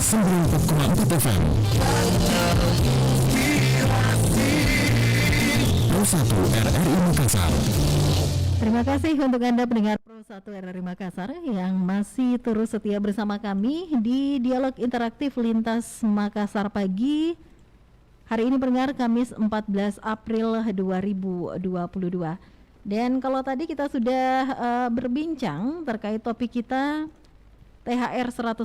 94,4 FM. Pro 1 RRI Makassar. Terima kasih untuk Anda pendengar Pro 1 RRI Makassar yang masih terus setia bersama kami di Dialog Interaktif Lintas Makassar Pagi. Hari ini pendengar Kamis 14 April 2022. Dan kalau tadi kita sudah berbincang terkait topik kita THR 100%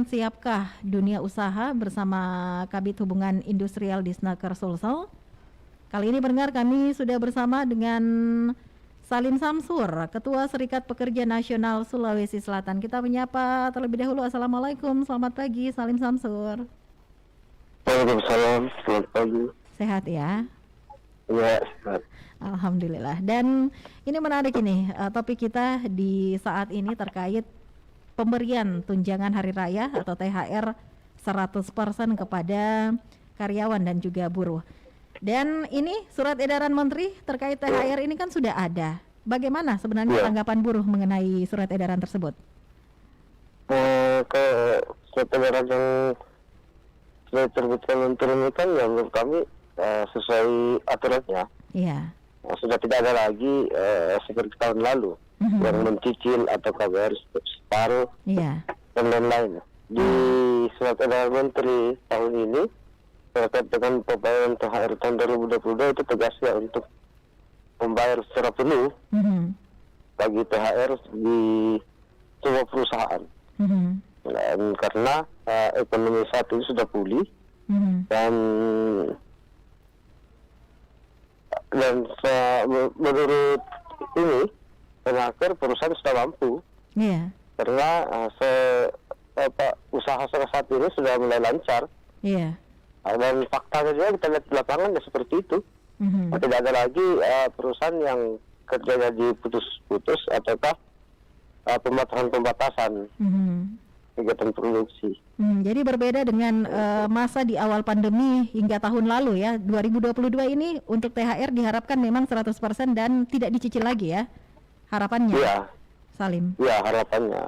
siapkah dunia usaha bersama Kabid Hubungan Industrial Disnaker Sulsel. Kali ini pendengar kami sudah bersama dengan Salim Samsur, Ketua Serikat Pekerja Nasional Sulawesi Selatan. Kita menyapa terlebih dahulu. Assalamualaikum, selamat pagi Salim Samsur. Waalaikumsalam, selamat pagi. Sehat ya? Iya, sehat. Alhamdulillah. Dan ini menarik ini, topik kita di saat ini terkait pemberian tunjangan hari raya atau THR 100% kepada karyawan dan juga buruh. Dan ini surat edaran menteri terkait THR ini kan sudah ada. Bagaimana sebenarnya tanggapan buruh mengenai surat edaran tersebut? Ke surat edaran yang sudah terbitkan menteri ini kan ya menurut kami sesuai aturannya. Iya. Sudah tidak ada lagi seperti tahun lalu yang mencicil atau KBR separuh dan lain-lain. Di surat edaran menteri tahun ini terkait dengan pembayaran THR tahun 2022 itu tegas ya untuk membayar secara penuh bagi THR di semua perusahaan. Dan karena ekonomi saat ini sudah pulih dan menurut ini terakhir perusahaan sudah mampu karena usaha saat ini sudah mulai lancar. Dan faktanya juga kita lihat di lapangan ya seperti itu. Tidak ada lagi perusahaan yang kerjanya diputus-putus ataukah pembatasan kegiatan produksi. Jadi berbeda dengan masa di awal pandemi hingga tahun lalu ya, 2022 ini untuk THR diharapkan memang 100% dan tidak dicicil lagi ya, harapannya. Iya. Salim. Iya, harapannya.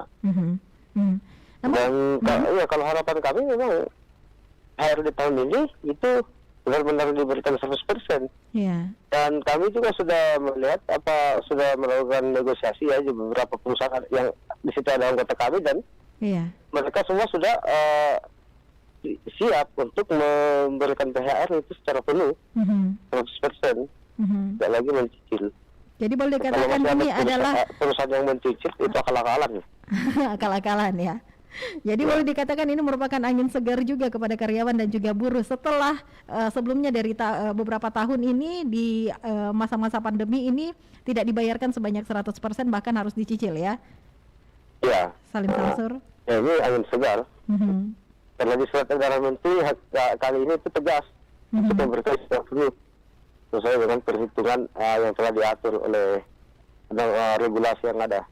Dan kalau harapan kami memang THR di tahun ini itu benar-benar diberikan 100%. Dan kami juga sudah melihat sudah melakukan negosiasi ya di beberapa perusahaan yang di situ ada anggota kami dan mereka semua sudah siap untuk memberikan THR itu secara penuh 100%. Tidak lagi mencicil. Jadi boleh dikatakan ini adalah perusahaan yang mencicil itu akal-akalan. Akal-akalan ya. Jadi boleh dikatakan ini merupakan angin segar juga kepada karyawan dan juga buruh setelah sebelumnya dari beberapa tahun ini di masa-masa pandemi ini tidak dibayarkan sebanyak 100% bahkan harus dicicil ya. Iya. Salim Samsur. Ya, ini angin segar. Karena di surat edaran menteri kali ini itu tegas untuk memberikan secara penuh sesuai dengan perhitungan yang telah diatur oleh regulasi yang ada.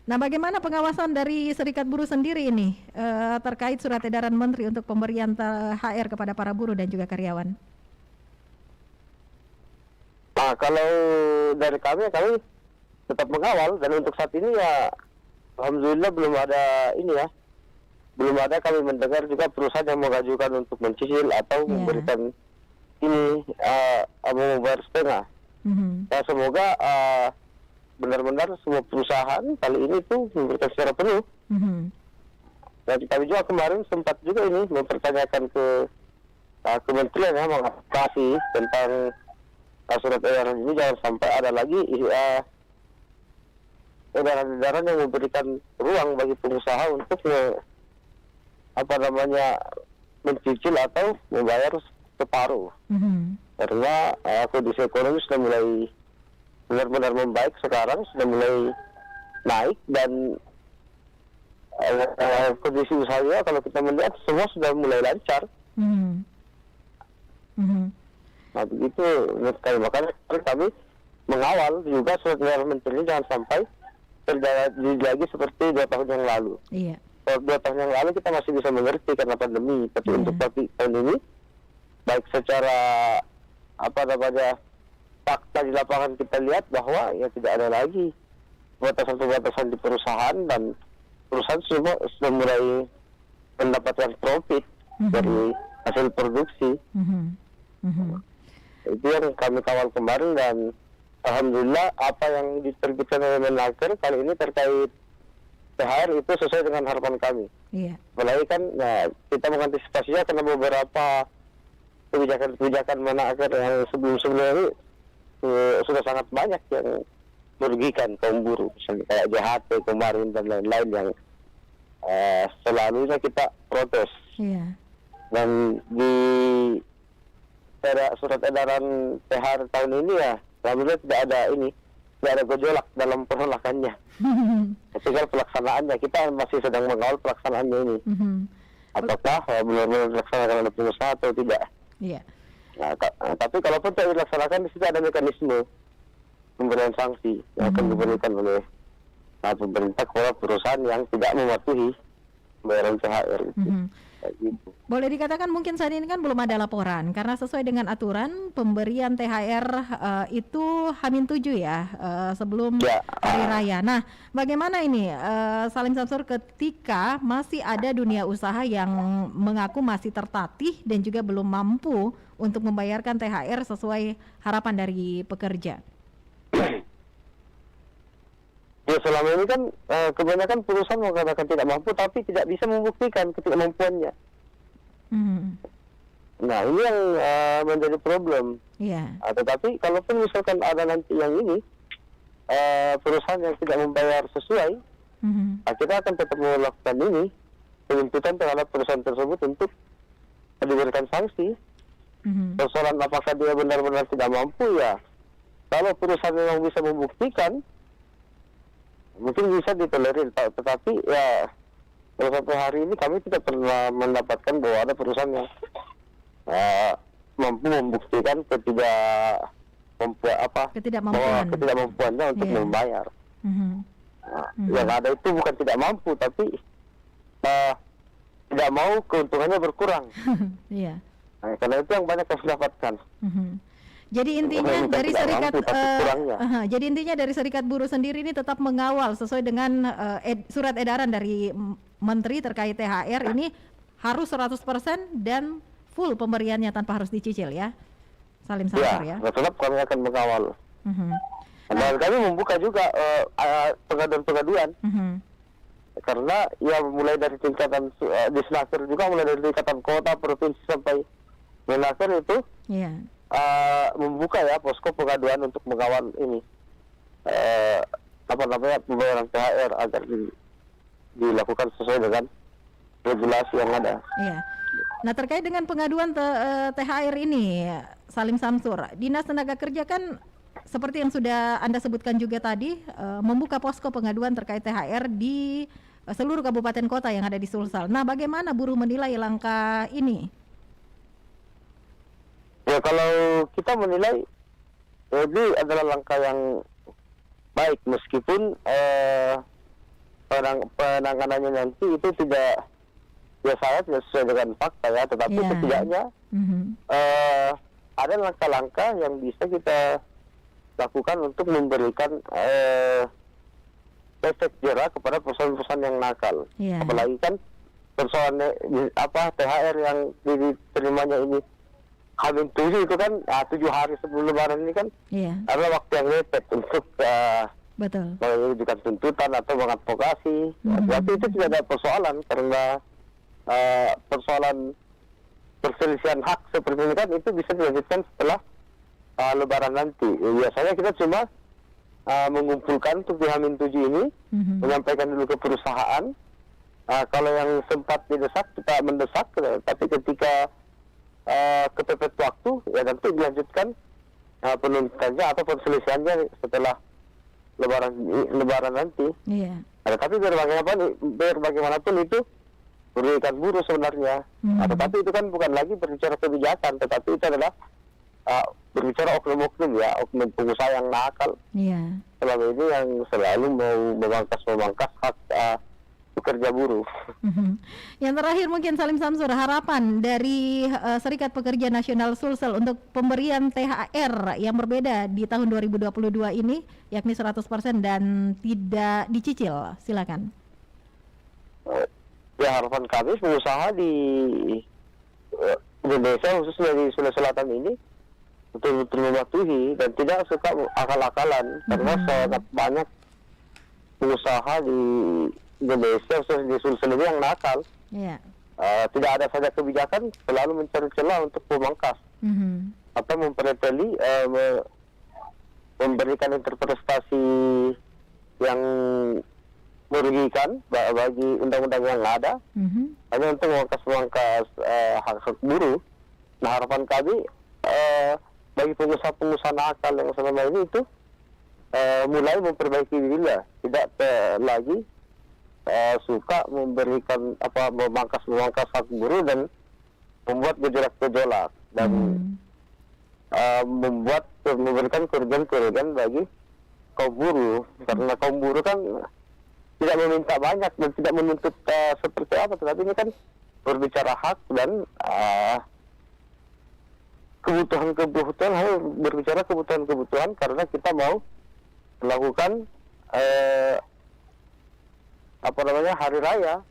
Nah, bagaimana pengawasan dari Serikat Buruh sendiri ini terkait surat edaran menteri untuk pemberian THR kepada para buruh dan juga karyawan? Nah, kalau dari kami tetap mengawal dan untuk saat ini ya alhamdulillah belum ada kami mendengar juga perusahaan yang mengajukan untuk mencicil atau memberikan membayar setengah. Ya, semoga benar-benar semua perusahaan kali ini tuh memberikan secara penuh. Dan kami juga kemarin sempat juga ini mempertanyakan ke kementerian ya mengatasi tentang surat edaran ini jangan sampai ada lagi edaran-edaran yang memberikan ruang bagi pengusaha untuk mencicil atau membayar separuh. Karena kondisi ekonomi sudah mulai benar-benar membaik sekarang, sudah mulai naik dan kondisi usahanya kalau kita melihat semua sudah mulai lancar. Nah begitu menurut kami, makanya kami mengawal juga surat edaran menteri jangan sampai terjadi lagi seperti 2 tahun yang lalu. Kalau 2 tahun yang lalu kita masih bisa mengerti karena pandemi, tapi untuk tahun ini baik secara fakta di lapangan kita lihat bahwa ya tidak ada lagi pembatasan-pembatasan di perusahaan dan perusahaan sudah mulai mendapatkan profit dari hasil produksi. Itu yang kami kawal kemarin, dan alhamdulillah apa yang diterbitkan oleh Menaker kali ini terkait THR itu sesuai dengan harapan kami. Iya. Apalagi kan kita mengantisipasinya karena beberapa kebijakan Menaker yang sebelum-sebelumnya ini sudah sangat banyak yang merugikan kaum buruh, misalnya kayak JHT kemarin dan lain-lain yang selalunya kita protes. Iya. Dan di surat edaran THR tahun ini ya, alhamdulillah tidak ada gejolak dalam penolakannya. Tinggal pelaksanaannya, kita masih sedang mengawal pelaksanaannya ini. Apakah benar-benar dilaksanakan oleh pengusaha atau tidak? Iya. Nah, tapi kalaupun tidak dilaksanakan, di situ ada mekanisme pemberian sanksi yang akan diberikan oleh pemerintah kepada perusahaan yang tidak mematuhi pembayaran THR. Gitu. Boleh dikatakan mungkin saat ini kan belum ada laporan, karena sesuai dengan aturan pemberian THR itu H-7 ya, sebelum hari raya. Nah, bagaimana ini Salim Samsur ketika masih ada dunia usaha yang mengaku masih tertatih dan juga belum mampu untuk membayarkan THR sesuai harapan dari pekerja? Ya, selama ini kan kebanyakan perusahaan mengatakan tidak mampu, tapi tidak bisa membuktikan ketidakmampuannya. Nah, ini yang menjadi problem. Yeah. Tetapi kalaupun misalkan ada nanti yang ini perusahaan yang tidak membayar sesuai, kita akan tetap melakukan ini penuntutan terhadap perusahaan tersebut untuk diberikan sanksi. Persoalan apakah dia benar-benar tidak mampu, ya kalau perusahaan memang bisa membuktikan, mungkin bisa ditolerir, tetapi ya sampai hari ini kami tidak pernah mendapatkan bahwa ada perusahaan yang mampu membuktikan ketidakmampuannya untuk membayar. Yang ada itu bukan tidak mampu, tapi tidak mau keuntungannya berkurang. Karena itu yang banyak harus didapatkan. Jadi intinya dari serikat buruh sendiri ini tetap mengawal sesuai dengan surat edaran dari Menteri terkait THR ini harus 100% dan full pemberiannya tanpa harus dicicil ya, Salim Samsur ya. Tetap kami akan mengawal. Dan kami membuka juga pengaduan-pengaduan. Karena ya mulai dari tingkatan Disnaker juga, mulai dari tingkatan kota, provinsi sampai Menaker itu. Membuka ya posko pengaduan untuk mengawal ini pembayaran THR agar dilakukan sesuai dengan regulasi yang ada. Iya. Nah, terkait dengan pengaduan THR ini, Salim Samsur, Dinas Tenaga Kerja kan seperti yang sudah Anda sebutkan juga tadi, membuka posko pengaduan terkait THR di seluruh kabupaten kota yang ada di Sulsel. Nah, bagaimana buruh menilai langkah ini? Ya, kalau kita menilai ini adalah langkah yang baik, meskipun penanganannya nanti itu tidak sesuai dengan fakta ya, tetapi setidaknya ada langkah-langkah yang bisa kita lakukan untuk memberikan efek jera kepada perusahaan-perusahaan yang nakal. Apalagi kan persoalan THR yang diterimanya ini H-7 itu kan 7 hari sebelum Lebaran ini kan adalah waktu yang mepet untuk mengajukan tuntutan atau mengadvokasi. Tapi itu tidak ada persoalan, karena persoalan perselisihan hak seperti ini kan itu bisa dilanjutkan setelah Lebaran nanti. Biasanya kita cuma mengumpulkan untuk di H-7 ini, menyampaikan dulu ke perusahaan. Kalau yang sempat didesak kita mendesak, tapi ketika kepepet waktu ya nanti dilanjutkan penuntutannya atau perselisihannya setelah Lebaran nanti. Tapi biar bagaimanapun itu merugikan buruh sebenarnya. Tetapi itu kan bukan lagi berbicara kebijakan, tetapi itu adalah berbicara oknum-oknum ya, oknum pengusaha yang nakal. Selama ini yang selalu mau memangkas hak pekerja buruh. Yang terakhir mungkin Salim Samsur, harapan dari Serikat Pekerja Nasional Sulsel untuk pemberian THR yang berbeda di tahun 2022 ini, yakni 100% dan tidak dicicil. Silakan. ya harapan kami pengusaha di Indonesia khususnya di Sulawesi Selatan ini betul-betul mematuhi dan tidak suka akal-akalan karena sangat banyak pengusaha di Indonesia khususnya di Sulawesi Selatan yang nakal. Yeah. Tidak ada saja kebijakan, selalu mencari celah untuk memangkas atau memperteli, memberikan interpretasi yang merugikan bagi undang-undang yang ada, hanya untuk memangkas hak buruh. Nah, harapan kami bagi pengusaha-pengusaha nakal yang selama ini itu mulai memperbaiki dirinya, tidak lagi suka memberikan memangkas hak buruh dan membuat gejolak dan memberikan kerugian bagi kaum buruh, karena kaum buruh kan tidak meminta banyak dan tidak menuntut seperti apa, tetapi ini kan berbicara hak dan kebutuhan, berbicara kebutuhan karena kita mau melakukan hari raya,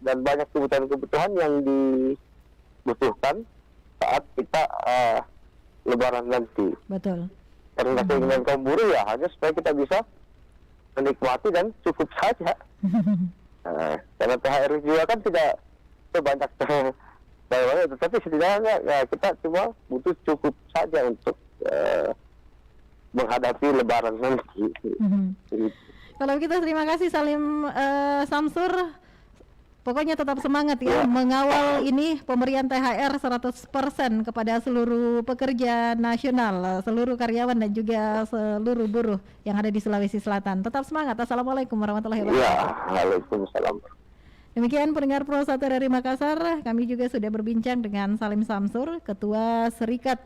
dan banyak kebutuhan yang dibutuhkan saat kita lebaran nanti. Betul. Karena keinginan kaum buruh ya hanya supaya kita bisa menikmati dan cukup saja. Karena THR juga kan tidak sebanyak banyak, tetapi setidaknya kita cuma butuh cukup saja untuk menghadapi lebaran nanti. Kalau kita terima kasih Salim Samsur. Pokoknya tetap semangat ya mengawal ini pemberian THR 100% kepada seluruh pekerja nasional, seluruh karyawan dan juga seluruh buruh yang ada di Sulawesi Selatan. Tetap semangat. Assalamualaikum warahmatullahi wabarakatuh. Ya, waalaikumsalam. Demikian pendengar Pro 1 RRI Makassar, kami juga sudah berbincang dengan Salim Samsur, Ketua Serikat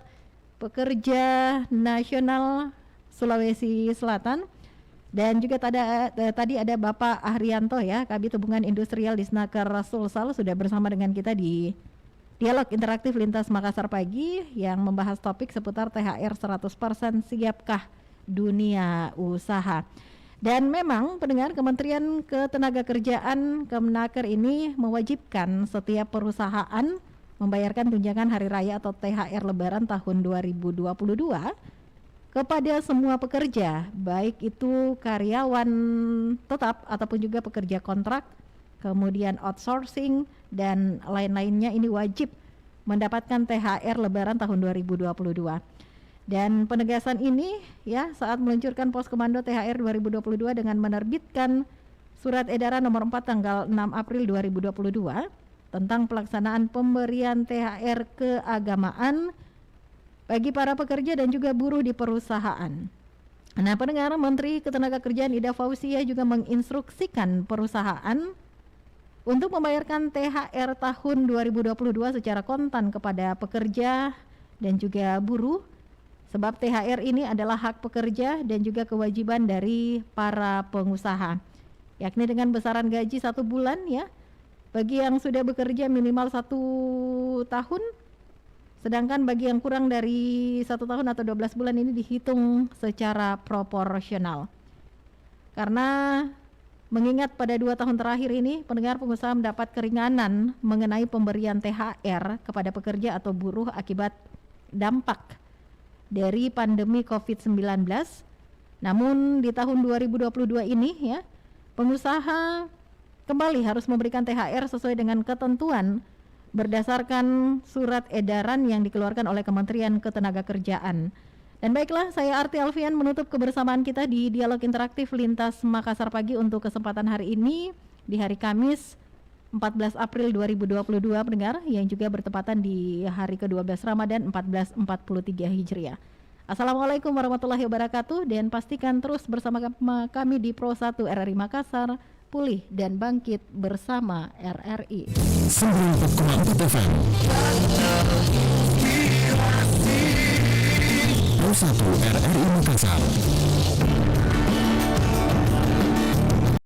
Pekerja Nasional Sulawesi Selatan. Dan juga tadi ada Bapak Ahrianto ya, Kabid Hubungan Industrial di Snaker Sulsel, sudah bersama dengan kita di Dialog Interaktif Lintas Makassar Pagi yang membahas topik seputar THR 100% siapkah dunia usaha. Dan memang pendengar, Kementerian Ketenagakerjaan Kemenaker ini mewajibkan setiap perusahaan membayarkan tunjangan hari raya atau THR Lebaran tahun 2022 kepada semua pekerja, baik itu karyawan tetap ataupun juga pekerja kontrak, kemudian outsourcing dan lain-lainnya, ini wajib mendapatkan THR Lebaran tahun 2022. Dan penegasan ini ya saat meluncurkan Pos Komando THR 2022 dengan menerbitkan Surat Edaran nomor 4 tanggal 6 April 2022 tentang pelaksanaan pemberian THR keagamaan bagi para pekerja dan juga buruh di perusahaan. Nah, pendengar, Menteri Ketenagakerjaan Ida Fauzia juga menginstruksikan perusahaan untuk membayarkan THR tahun 2022 secara kontan kepada pekerja dan juga buruh, sebab THR ini adalah hak pekerja dan juga kewajiban dari para pengusaha, yakni dengan besaran gaji 1 bulan ya, bagi yang sudah bekerja minimal 1 tahun. Sedangkan bagi yang kurang dari 1 tahun atau 12 bulan ini dihitung secara proporsional. Karena mengingat pada 2 tahun terakhir ini pendengar, pengusaha mendapat keringanan mengenai pemberian THR kepada pekerja atau buruh akibat dampak dari pandemi COVID-19. Namun di tahun 2022 ini ya, pengusaha kembali harus memberikan THR sesuai dengan ketentuan berdasarkan surat edaran yang dikeluarkan oleh Kementerian Ketenagakerjaan. Dan baiklah, saya Arti Alfian menutup kebersamaan kita di Dialog Interaktif Lintas Makassar Pagi untuk kesempatan hari ini di hari Kamis 14 April 2022 pendengar, yang juga bertepatan di hari ke-12 Ramadan 1443 Hijriah. Assalamualaikum warahmatullahi wabarakatuh, dan pastikan terus bersama kami di Pro 1 RRI Makassar, pulih dan bangkit bersama RRI 94,4 FM. Pro 1 RRI Makassar.